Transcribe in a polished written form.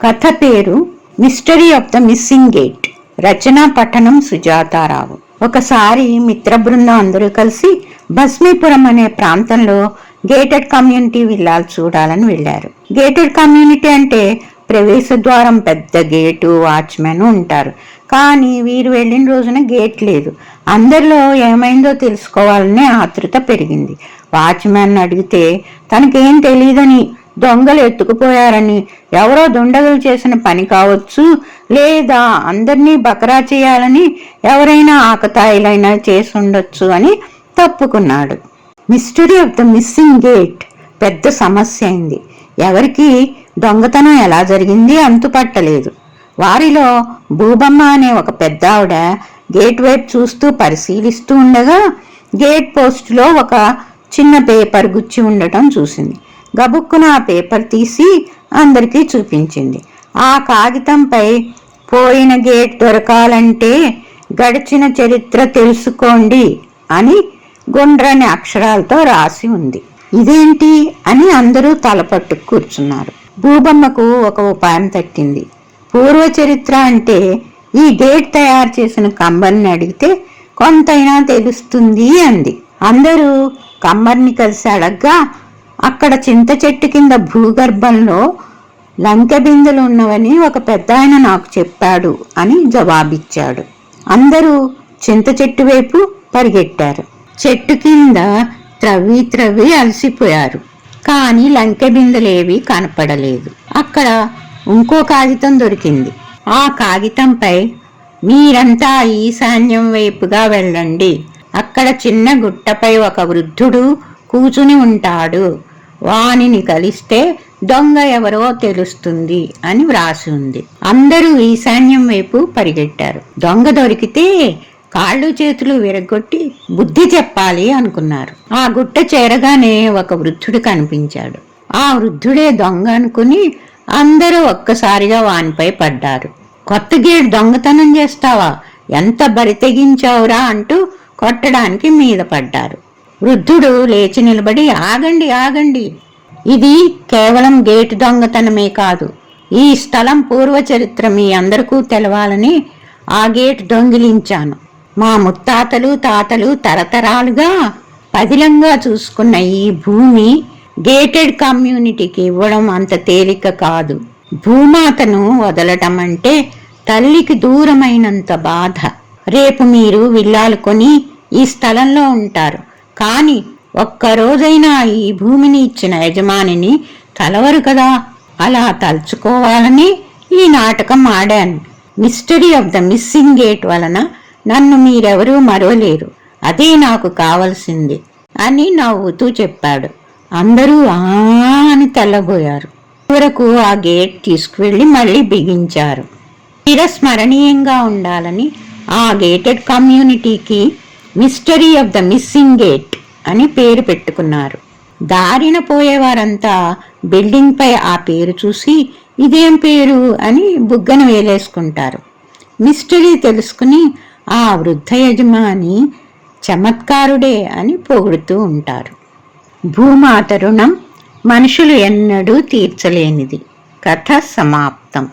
కథ పేరు mystery of the missing gate. రచన పఠనం సుజాతారావు. ఒకసారి మిత్ర బృందం అందరూ కలిసి భస్మీపురం అనే ప్రాంతంలో గేటెడ్ కమ్యూనిటీ విల్లాలు చూడాలని వెళ్ళారు. గేటెడ్ కమ్యూనిటీ అంటే ప్రవేశ ద్వారం పెద్ద గేటు, వాచ్మెన్ ఉంటారు. కానీ వీరు వెళ్ళిన రోజున గేట్ లేదు. అందరిలో ఏమైందో తెలుసుకోవాలనే ఆతృత పెరిగింది. వాచ్మెన్ అడిగితే తనకేం తెలియదని, దొంగలు ఎత్తుకుపోయారని, ఎవరో దుండగులు చేసిన పని కావచ్చు, లేదా అందరినీ బకరా చేయాలని ఎవరైనా ఆకతాయిలైనా చేసి ఉండొచ్చు అని తప్పుకున్నాడు. Mystery of the missing gate పెద్ద సమస్య అయింది. ఎవరికి దొంగతనం ఎలా జరిగింది అంతుపట్టలేదు. వారిలో భూబమ్మ అనే ఒక పెద్ద ఆవిడ గేట్ వైపు చూస్తూ పరిశీలిస్తూ ఉండగా గేట్ పోస్టులో ఒక చిన్న పేపర్ గుచ్చి ఉండటం చూసింది. గబుక్కున ఆ పేపర్ తీసి అందరికీ చూపించింది. ఆ కాగితంపై పోయిన గేట్ దొరకాలంటే గడిచిన చరిత్ర తెలుసుకోండి అని గుండ్రని అక్షరాలతో రాసి ఉంది. ఇదేంటి అని అందరూ తలపట్టు కూర్చున్నారు. భూబమ్మకు ఒక ఉపాయం తట్టింది. పూర్వ చరిత్ర అంటే ఈ గేట్ తయారు చేసిన కమ్మర్ని అడిగితే కొంతైనా తెలుస్తుంది అంది. అందరూ కమ్మర్ని కలిసి అడగ్గా అక్కడ చింత చెట్టు కింద భూగర్భంలో లంకె బిందెలు ఉన్నవని ఒక పెద్ద ఆయన నాకు చెప్పాడు అని జవాబిచ్చాడు. అందరూ చింత చెట్టు వైపు పరిగెట్టారు. చెట్టు కింద త్రవ్వి అలసిపోయారు. కానీ లంకె బిందెలేవి కనపడలేదు. అక్కడ ఇంకో కాగితం దొరికింది. ఆ కాగితంపై మీరంతా ఈశాన్యం వైపుగా వెళ్ళండి, అక్కడ చిన్న గుట్టపై ఒక వృద్ధుడు కూచుని ఉంటాడు, వానిని కలిస్తే దొంగ ఎవరో తెలుస్తుంది అని వ్రాసి ఉంది. అందరూ ఈశాన్యం వైపు పరిగెట్టారు. దొంగ దొరికితే కాళ్ళు చేతులు విరగొట్టి బుద్ధి చెప్పాలి అనుకున్నారు. ఆ గుట్ట చేరగానే ఒక వృద్ధుడు కనిపించాడు. ఆ వృద్ధుడే దొంగ అనుకుని అందరూ ఒక్కసారిగా వానిపై పడ్డారు. కొత్త గేట్ దొంగతనం చేస్తావా, ఎంత బరి తెగించావురా అంటూ కొట్టడానికి మీద పడ్డారు. వృద్ధుడు లేచి నిలబడి ఆగండి ఆగండి, ఇది కేవలం గేటు దొంగతనమే కాదు, ఈ స్థలం పూర్వ చరిత్ర మీ అందరికీ తెలవాలని ఆ గేటు దొంగిలించాను. మా ముత్తాతలు తాతలు తరతరాలుగా పదిలంగా చూసుకున్న ఈ భూమి గేటెడ్ కమ్యూనిటీకి ఇవ్వడం అంత తేలిక కాదు. భూమాతను వదలటం అంటే తల్లికి దూరమైనంత బాధ. రేపు మీరు విల్లాలు కొని ఈ స్థలంలో ఉంటారు, కానీ ఒక్కరోజైనా ఈ భూమిని ఇచ్చిన యజమానిని కలవరు కదా. అలా తలుచుకోవాలని ఈ నాటకం ఆడాను. Mystery of the missing gate వలన నన్ను మీరెవరూ మరవలేరు, అదే నాకు కావలసింది అని నవ్వుతూ చెప్పాడు. అందరూ ఆ అని తెల్లబోయారు. చివరకు ఆ గేట్ తీసుకువెళ్ళి మళ్ళీ బిగించారు. చిరస్మరణీయంగా ఉండాలని ఆ గేటెడ్ కమ్యూనిటీకి mystery of the missing gate అని పేరు పెట్టుకున్నారు. దారిన పోయేవారంతా బిల్డింగ్ పై ఆ పేరు చూసి ఇదేం పేరు అని బుగ్గన వేలేసుకుంటారు. మిస్టరీ తెలుసుకుని ఆ వృద్ధ యజమాని చమత్కారుడే అని పొగుడుతూ ఉంటారు. భూమాత రుణం మనుషులు ఎన్నడూ తీర్చలేనిది. కథ సమాప్తం.